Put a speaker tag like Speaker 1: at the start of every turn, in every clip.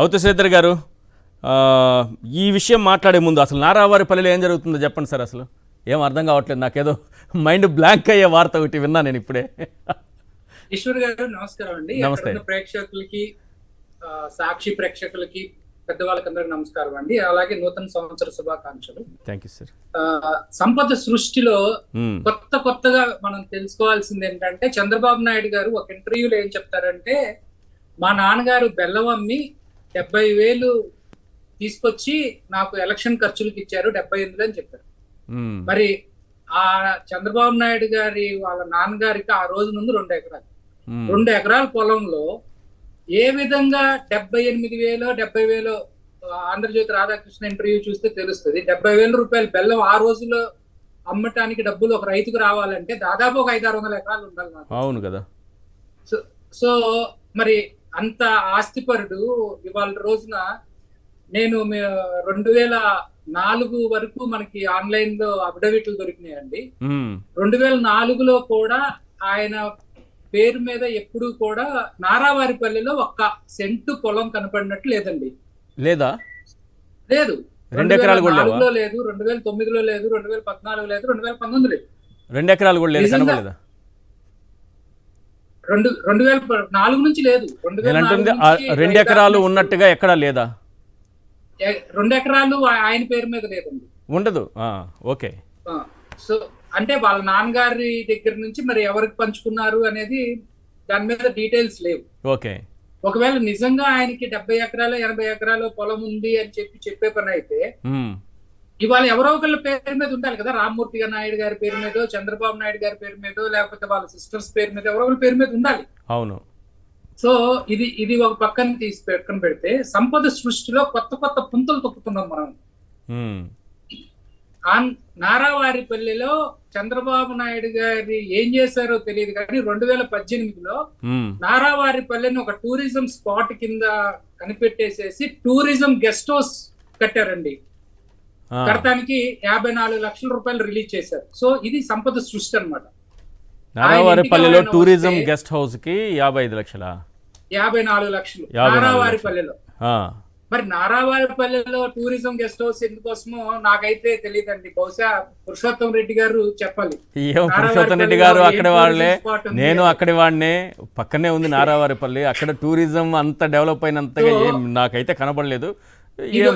Speaker 1: అవతశ్రీధర్ గారు, ఈ విషయం మాట్లాడే ముందు అసలు నారావారిపల్లిలో ఏం జరుగుతుందో చెప్పండి సార్. అసలు ఏం అర్థం కావట్లేదు, నాకేదో మైండ్ బ్లాంక్ అయ్యే వార్త ఒకటి విన్నా నేను ఇప్పుడే.
Speaker 2: ఈశ్వర్ గారు నమస్కారం అండి.
Speaker 1: నమస్తే.
Speaker 2: ప్రేక్షకులకి, సాక్షి ప్రేక్షకులకి, పెద్దవాళ్ళకందరికి నమస్కారం అండి. అలాగే నూతన సంవత్సర శుభాకాంక్షలు.
Speaker 1: Thank you sir.
Speaker 2: సంపద సృష్టిలో కొత్తగా మనం తెలుసుకోవాల్సింది ఏంటంటే, చంద్రబాబు నాయుడు గారు ఒక ఇంటర్వ్యూలో ఏం చెప్తారంటే, మా నాన్నగారు బెల్లం అమ్మి 70,000 తీసుకొచ్చి నాకు ఎలక్షన్ ఖర్చులకు ఇచ్చారు 78 అని చెప్పారు. మరి ఆ చంద్రబాబు నాయుడు గారి వాళ్ళ నాన్నగారికి ఆ రోజు ముందు 2 ఎకరాలు 2 ఎకరాల పొలంలో ఏ విధంగా 78,000 70,000 ఆంధ్రజ్యోతి రాధాకృష్ణ ఇంటర్వ్యూ చూస్తే తెలుస్తుంది. 70,000 రూపాయలు బెల్లం ఆ రోజులో అమ్మటానికి డబ్బులు ఒక రైతుకు రావాలంటే దాదాపు ఒక 500-600 ఎకరాలు ఉండాలి.
Speaker 1: అవును కదా.
Speaker 2: సో మరి అంత ఆస్తిపరుడు ఇవాళ రోజున, నేను 2004 వరకు మనకి ఆన్లైన్ లో అఫిడవిట్లు దొరికినాయండి. 2004లో కూడా ఆయన పేరు మీద ఎప్పుడు కూడా నారావారిపల్లిలో 1 సెంటు పొలం కనపడినట్టు లేదండి. లేదు
Speaker 1: 2 ఎకరాలు కూడా
Speaker 2: లేదు, 2009లో లేదు, 2014 లేదు, 2019 లేదు.
Speaker 1: 2 ఎకరాలు కూడా లేదు, కనపడలేదా?
Speaker 2: 2004 నుంచి లేదు.
Speaker 1: 2 ఎకరాలు ఉన్నట్టుగా ఎక్కడా లేదా?
Speaker 2: 2 ఎకరాలు ఆయన పేరు మీద లేదండి,
Speaker 1: ఉండదు. ఓకే.
Speaker 2: సో అంటే వాళ్ళ నాన్నగారి దగ్గర నుంచి మరి ఎవరికి పంచుకున్నారు అనేది దాని మీద డీటెయిల్స్ లేవు.
Speaker 1: ఓకే.
Speaker 2: ఒకవేళ నిజంగా ఆయనకి 70 ఎకరాలు 80 ఎకరాలు పొలం ఉంది అని చెప్పే పని అయితే, ఇవాళ ఎవరో ఒకళ్ళ పేరు మీద ఉండాలి కదా. రామ్మూర్తి నాయుడు గారి పేరు మీద, చంద్రబాబు నాయుడు గారి పేరు మీద, లేకపోతే వాళ్ళ సిస్టర్స్ పేరు మీద, ఎవరో ఒకళ్ళ పేరు మీద ఉండాలి.
Speaker 1: అవును.
Speaker 2: సో ఇది ఒక పక్కన పెడితే, సంపద సృష్టిలో కొత్త పుంతలు తొక్కుతున్నాం మనం. నారావారిపల్లిలో చంద్రబాబు నాయుడు గారి ఏం చేశారో తెలియదు కానీ 2018లో నారావారిపల్లిని ఒక టూరిజం స్పాట్ కింద కనిపెట్టేసేసి టూరిజం గెస్ట్ హౌస్ కట్టారండి. కడతానికి 54 లక్షల రూపాయలు రిలీజ్ చేశారు. సో ఇది సంపద సృష్టి అన్నమాట.
Speaker 1: నారావారిపల్లిలో టూరిజం గెస్ట్ హౌస్ కి 55 లక్షల
Speaker 2: 54 లక్షలు నారావారిపల్లిలో. మరి నారావారిపల్లిలో టూరిజం గెస్ట్ హౌస్ ఎందుకోసమో నాకైతే తెలియదండి. బహుశా పురుషోత్తం రెడ్డి గారు చెప్పాలి.
Speaker 1: పురుషోత్తం రెడ్డి గారు అక్కడ వాళ్ళే, నేను అక్కడి వాడినే, పక్కనే ఉంది నారావారిపల్లి. అక్కడ టూరిజం అంత డెవలప్ అయినంతగా నాకైతే కనబడలేదు.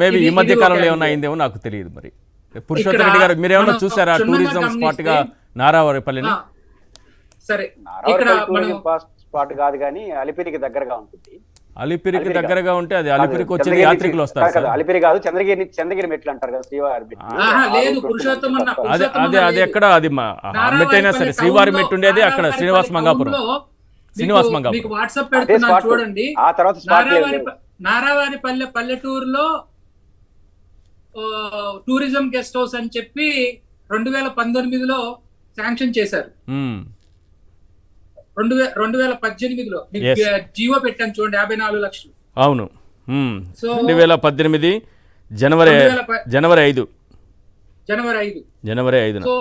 Speaker 1: మేబీ ఈ మధ్య కాలంలో ఏమైనా అయిందేమో నాకు తెలియదు. మరి పురుషోత్తం రెడ్డి గారు మీరేమన్నా చూసారా టూరిజం స్పాట్ గా నారావారిపల్లిని?
Speaker 2: సరే,
Speaker 3: స్పాట్ కాదు కానీ అలిపిరికి దగ్గరగా ఉంటుంది.
Speaker 1: అలిపిరికి దగ్గరగా ఉంటే అది అలిపిరికి వచ్చేది యాత్రికులు వస్తారు కదా.
Speaker 3: అలిపిరి కాదు, చంద్రగిరి మెట్లు అంటారు కదా, శ్రీవారి
Speaker 1: అది ఎక్కడ, అది మెట్ అయినా సరే శ్రీవారి మెట్టు ఉండేది అక్కడ శ్రీనివాస మంగాపురం.
Speaker 2: వాట్సాప్ పెడుతున్నాను చూడండి.
Speaker 3: ఆ తర్వాత
Speaker 2: నారావారిపల్లె పల్లెటూరులో టూరిజం గెస్ట్ హౌస్ అని చెప్పి 2019లో శాంక్షన్ చేశారు. 2018లో జీవో పెట్టాను చూడండి, 54 లక్షలు.
Speaker 1: అవును. 2018 జనవరి 5.
Speaker 2: సో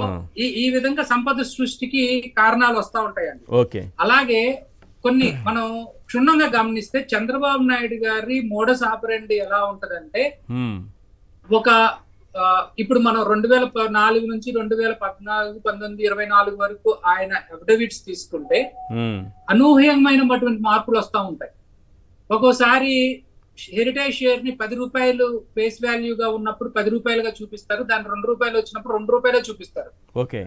Speaker 2: ఈ విధంగా సంపద సృష్టికి కారణాలు వస్తా ఉంటాయండి.
Speaker 1: ఓకే.
Speaker 2: అలాగే కొన్ని మనం క్షుణ్ణంగా గమనిస్తే చంద్రబాబు నాయుడు గారి మోడస్ ఆపరెండి ఎలా ఉంటదంటే, ఇప్పుడు మనం 2004 నుంచి 2014, 19, 24 వరకు ఆయన అఫిడవిట్స్ తీసుకుంటే అనూహ్యమైనటువంటి మార్పులు వస్తూ ఉంటాయి. ఒక్కోసారి హెరిటేజ్ షేర్ ని 10 రూపాయలు ఫేస్ వాల్యూగా ఉన్నప్పుడు 10 రూపాయలుగా చూపిస్తారు, దాని 2 రూపాయలు వచ్చినప్పుడు 2 రూపాయలు చూపిస్తారు.
Speaker 1: ఓకే.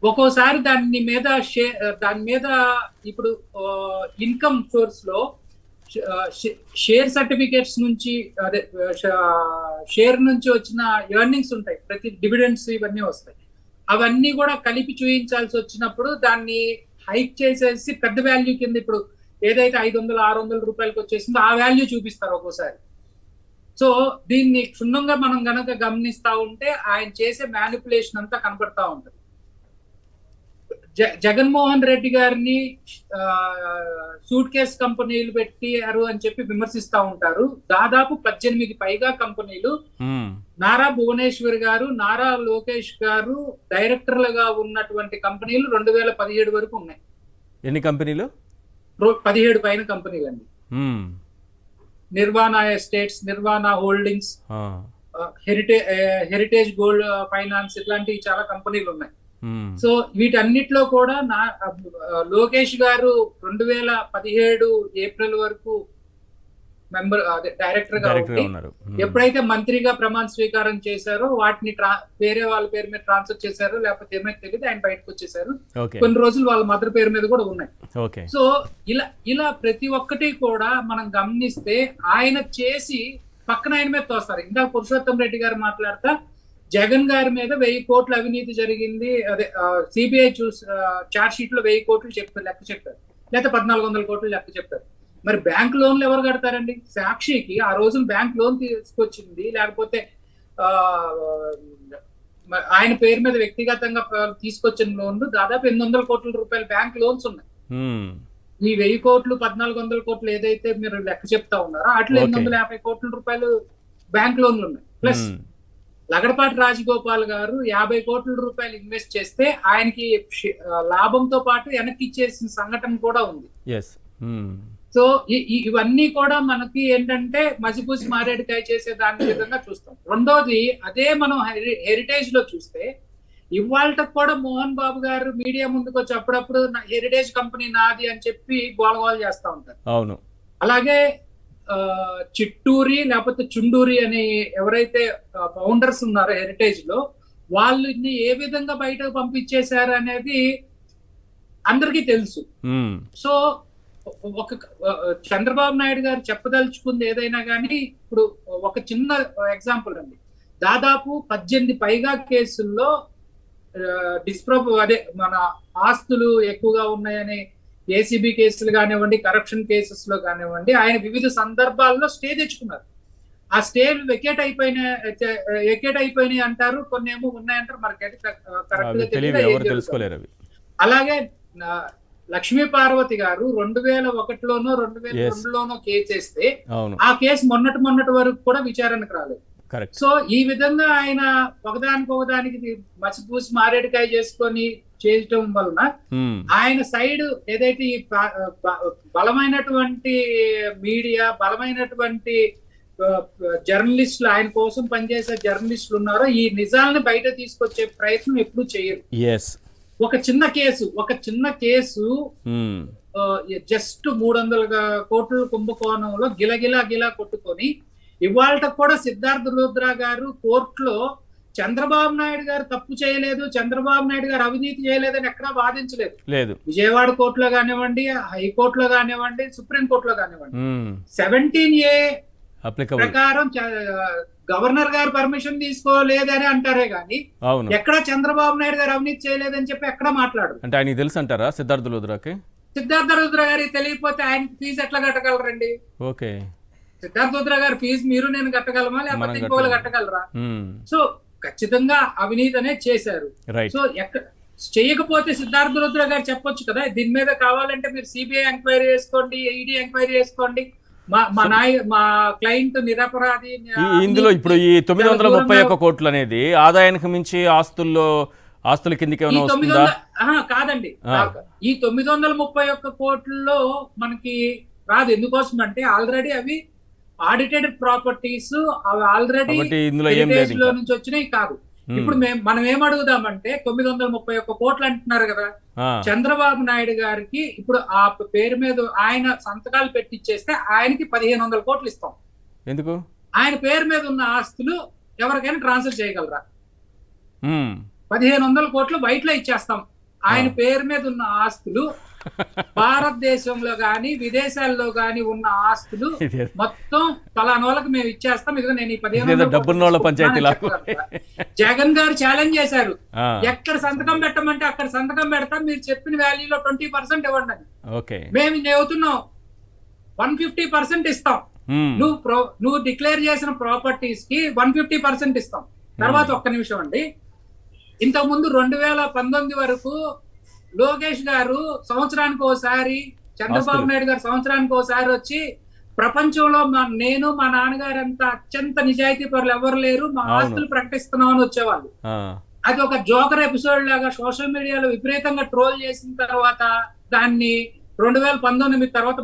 Speaker 2: ఒక్కోసారి దాని మీద ఇప్పుడు ఇన్కమ్ సోర్స్ లో షేర్ సర్టిఫికేట్స్ నుంచి, అదే షేర్ నుంచి వచ్చిన ఎర్నింగ్స్ ఉంటాయి, ప్రతి డివిడెండ్స్ ఇవన్నీ వస్తాయి. అవన్నీ కూడా కలిపి చూపించాల్సి వచ్చినప్పుడు దాన్ని హైక్ చేసేసి పెద్ద వాల్యూ కింద, ఇప్పుడు ఏదైతే 500-600 రూపాయలకి వచ్చేసిందో ఆ వాల్యూ చూపిస్తారు ఒక్కోసారి. సో దీన్ని క్షుణ్ణంగా మనం గనక గమనిస్తా ఉంటే ఆయన చేసే మ్యానిపులేషన్ అంతా కనపడతా ఉంటుంది. జగన్మోహన్ రెడ్డి గారిని సూట్ కేస్ కంపెనీలు పెట్టారు అని చెప్పి విమర్శిస్తా ఉంటారు. దాదాపు 18 పైగా కంపెనీలు నారా భువనేశ్వర్ గారు, నారా లోకేష్ గారు డైరెక్టర్లుగా ఉన్నటువంటి కంపెనీలు 2017 వరకు ఉన్నాయి.
Speaker 1: ఎన్ని కంపెనీలు?
Speaker 2: 17 పైన కంపెనీలు అండి. నిర్వాణ ఎస్టేట్స్, నిర్వాణ హోల్డింగ్స్, హెరిటేజ్ గోల్డ్ ఫైనాన్స్, ఇట్లాంటి చాలా కంపెనీలు ఉన్నాయి. సో వీటన్నిటిలో కూడా లోకేష్ గారు 2017 ఏప్రిల్ వరకు మెంబర్ డైరెక్టర్ గా ఉన్నారు. ఎప్పుడైతే మంత్రిగా ప్రమాణ స్వీకారం చేశారో వాటిని వేరే వాళ్ళ పేరు మీద ట్రాన్స్ఫర్ చేశారో లేకపోతే ఏమైతే తెలియదు, ఆయన బయటకు వచ్చేసారు. కొన్ని రోజులు వాళ్ళ మదర్ పేరు మీద కూడా ఉన్నాయి. సో ఇలా ప్రతి ఒక్కటి కూడా మనం గమనిస్తే ఆయన చేసి పక్కన ఆయన మీద తోస్తారు. ఇంకా పురుషోత్తం రెడ్డి గారు మాట్లాడతా జగన్ గారి మీద 1000 కోట్ల అవినీతి జరిగింది, అదే సిబిఐ చార్జ్ షీట్ లో 1000 కోట్లు లెక్క చెప్పారు, లేకపోతే 1400 కోట్లు లెక్క చెప్పారు. మరి బ్యాంక్ లోన్లు ఎవరు కడతారండి? సాక్షికి ఆ రోజున బ్యాంక్ లోన్ తీసుకొచ్చింది, లేకపోతే ఆయన పేరు మీద వ్యక్తిగతంగా తీసుకొచ్చిన లోన్లు దాదాపు 800 కోట్ల రూపాయల బ్యాంక్ లోన్స్ ఉన్నాయి. ఈ 1000 కోట్లు 1400 కోట్లు ఏదైతే మీరు లెక్క చెప్తా ఉన్నారో అట్లా 850 కోట్ల రూపాయలు బ్యాంక్ లోన్లు ఉన్నాయి. ప్లస్ లగడపాటి రాజగోపాల్ గారు 50 కోట్ల రూపాయలు ఇన్వెస్ట్ చేస్తే ఆయనకి లాభంతో పాటు వెనక్కి ఇచ్చేసిన సంఘటన కూడా ఉంది. సో ఇవన్నీ కూడా మనకి ఏంటంటే మసిపూసి మారేడుకాయ చేసే దాని విధంగా చూస్తాం. రెండోది అదే మనం హెరిటేజ్ లో చూస్తే ఇవాళ కూడా మోహన్ బాబు గారు మీడియా ముందుకు వచ్చి అప్పుడప్పుడు హెరిటేజ్ కంపెనీ నాది అని చెప్పి గోలగోల చేస్తా ఉంటారు. అవును. అలాగే చిట్టూరి లేకపోతే చుండూరి అనే ఎవరైతే ఫౌండర్స్ ఉన్నారో హెరిటేజ్ లో, వాళ్ళని ఏ విధంగా బయటకు పంపించేశారు అనేది అందరికీ తెలుసు. సో ఒక చంద్రబాబు నాయుడు గారు చెప్పదలుచుకుంది ఏదైనా కానీ, ఇప్పుడు ఒక చిన్న ఎగ్జాంపుల్ అండి, దాదాపు 18 పైగా కేసుల్లో అదే మన ఆస్తులు ఎక్కువగా ఉన్నాయని ఏసీబీ కేసులు కానివ్వండి, కరప్షన్ కేసెస్ లో కానివ్వండి, ఆయన వివిధ సందర్భాల్లో స్టే తెచ్చుకున్నారు. ఆ స్టే వెకేట్ అయిపోయినాయి అంటారు, కొన్ని ఏమో ఉన్నాయంటారు, మనకైతే కరెక్ట్ గా తెలియదు. అలాగే లక్ష్మీ పార్వతి గారు 2001లోనో 2002లోనో కేసు వేస్తే ఆ కేసు మొన్నటి వరకు కూడా విచారణకు రాలేదు. సో ఈ విధంగా ఆయన ఒకదానికి మసిపూసి మారేడుకాయ చేసుకొని చేయటం వలన ఆయన సైడ్ ఏదైతే ఈ బలమైనటువంటి మీడియా, బలమైనటువంటి జర్నలిస్టులు, ఆయన కోసం పనిచేసే జర్నలిస్టులు ఉన్నారో ఈ నిజాలను బయట తీసుకొచ్చే ప్రయత్నం ఎప్పుడు చేయరు. ఒక చిన్న కేసు జస్ట్ 300 కోట్ల కుంభకోణంలో గిలగిలా కొట్టుకొని ఇవాళ కూడా సిద్ధార్థ రుద్ర గారు కోర్టులో చంద్రబాబు నాయుడు గారు తప్పు చేయలేదు, చంద్రబాబు నాయుడు గారు అవినీతి చేయలేదని ఎక్కడా వాదించలేదు. విజయవాడ కోర్టులో కానివ్వండి, హైకోర్టులో కానివ్వండి, సుప్రీంకోర్టులో కానివ్వండి, 17A ప్రకారం గవర్నర్ గారు పర్మిషన్ తీసుకోలేదని అంటారే గాని ఎక్కడ చంద్రబాబు నాయుడు గారు అవినీతి చేయలేదని చెప్పి ఎక్కడ మాట్లాడు.
Speaker 1: అంటే ఆయన తెలుసు అంటారా సిద్ధార్థ రుద్ర
Speaker 2: గారికి తెలియకపోతే ఆయనకి ఫీజు ఎట్లా కట్టగలరండి?
Speaker 1: ఓకే,
Speaker 2: సిద్ధార్థ రుద్ర గారి ఫీజు మీరు నేను కట్టగలమా, లేకపోతే ఇంకోళ్ళు కట్టగలరా? సో ఖచ్చితంగా అవినీతి అనేది చేశారు. సో చేయకపోతే సిద్ధార్థ రుద్ర గారు చెప్పొచ్చు కదా, దీని మీద కావాలంటే మీరు సిబిఐ ఎంక్వైరీ చేసుకోండి, ఈడీ ఎంక్వైరీ చేసుకోండి, మా క్లయింట్ నిరపరాధి.
Speaker 1: ఇందులో ఇప్పుడు ఈ 931 కోట్లు అనేది ఆదాయానికి మించి ఆస్తుల కిందకి
Speaker 2: కాదండి. ఈ 931 కోట్లలో మనకి రాదు. ఎందుకోసం అంటే ఆల్రెడీ అవి ఆడిటెడ్ ప్రాపర్టీస్, అవి ఆల్రెడీ లో నుంచి వచ్చినాయి కాదు. ఇప్పుడు మనం ఏం అడుగుదామంటే 931 కోట్లు అంటున్నారు కదా, చంద్రబాబు నాయుడు గారికి ఇప్పుడు ఆ పేరు మీద ఆయన సంతకాలు పెట్టిచ్చేస్తే ఆయనకి 1500 కోట్లు ఇస్తాం. ఎందుకు? ఆయన పేరు మీద ఉన్న ఆస్తులు ఎవరికైనా ట్రాన్స్ఫర్ చేయగలరా? 1500 కోట్లు బయట లో ఇచ్చేస్తాం. ఆయన పేరు మీద ఉన్న ఆస్తులు భారతదేశంలో గాని విదేశాల్లో గాని ఉన్న ఆస్తులు మొత్తం పలానోళ్ళకి మేము ఇచ్చేస్తాం. ఇదిగో నేను ఈ 1500 జగన్ గారు ఛాలెంజ్ చేశారు, ఎక్కడ సంతకం పెట్టమంటే అక్కడ సంతకం పెడతాం, మీరు చెప్పిన వాల్యూలో 20% ఇవ్వండి అని. మేము చెబుతున్నాం 150% ఇస్తాం. నువ్వు డిక్లేర్ చేసిన ప్రాపర్టీస్ కి 150% ఇస్తాం. తర్వాత ఒక్క నిమిషం అండి, ఇంతకు ముందు 2019 వరకు లోకేష్ గారు సంవత్సరానికి ఒకసారి, చంద్రబాబు నాయుడు గారు సంవత్సరానికి ఒకసారి వచ్చి ప్రపంచంలో నేను మా నాన్నగారు అంత అత్యంత నిజాయితీ పరులు ఎవరు లేరు, మా ఆస్తులు ప్రకటిస్తున్నాం అని వచ్చేవాళ్ళు. అది ఒక జోకర్ ఎపిసోడ్ లాగా సోషల్ మీడియాలో విపరీతంగా ట్రోల్ చేసిన తర్వాత దాన్ని 2019 తర్వాత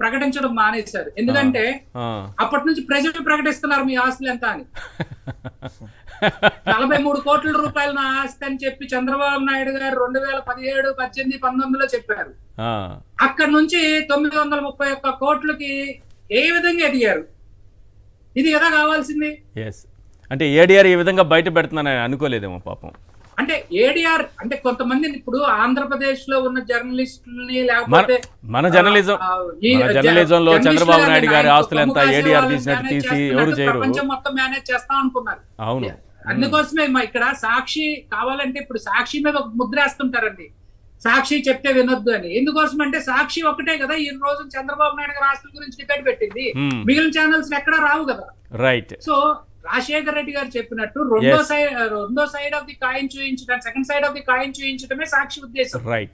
Speaker 2: ప్రకటించడం మానేశారు. ఎందుకంటే అప్పటి నుంచి ప్రజలు ప్రకటిస్తున్నారు మీ ఆస్తులు ఎంత అని. 43 కోట్ల రూపాయలు నా ఆస్తి అని చెప్పి చంద్రబాబు నాయుడు గారు 2017, 18, 19లో చెప్పారు. అక్కడ నుంచి 931 కోట్లకి ఏ విధంగా ఎదిగారు? ఇది కదా కావాల్సింది.
Speaker 1: అంటే ఏడీఆర్ ఈ విధంగా బయట పెడుతున్నానని అనుకోలేదేమో పాపం.
Speaker 2: అంటే ఏడీఆర్ అంటే కొంతమంది ఇప్పుడు ఆంధ్రప్రదేశ్ లో ఉన్న జర్నలిస్టులని లేకపోతే
Speaker 1: మన జర్నలిజంలో చంద్రబాబు నాయుడు గారి ఆస్తులు ఎంత ఏడీఆర్ తీసినట్టు తీసి ఎవరు చేయరు,
Speaker 2: ప్రపంచం మొత్తం మేనేజ్ చేస్తాం అనుకున్నారు.
Speaker 1: అవును,
Speaker 2: అందుకోసమే ఇక్కడ సాక్షి కావాలంటే ఇప్పుడు సాక్షి మీద ఒక ముద్ర వేస్తుంటారండి, సాక్షి చెప్తే వినొద్దు అని. ఎందుకోసం అంటే సాక్షి ఒకటే కదా ఈ రోజు చంద్రబాబు నాయుడు గారి ఆస్తుల గురించి డిబేట్ పెట్టింది, మిగిలిన ఛానల్స్ ఎక్కడా రావు కదా.
Speaker 1: రైట్.
Speaker 2: సో రాజశేఖర్ రెడ్డి గారు చెప్పినట్టు రెండో సైడ్ ఆఫ్ ది కాయిన్ చూపించడం, second side of the coin చూపించడమే సాక్షి ఉద్దేశం.
Speaker 1: రైట్.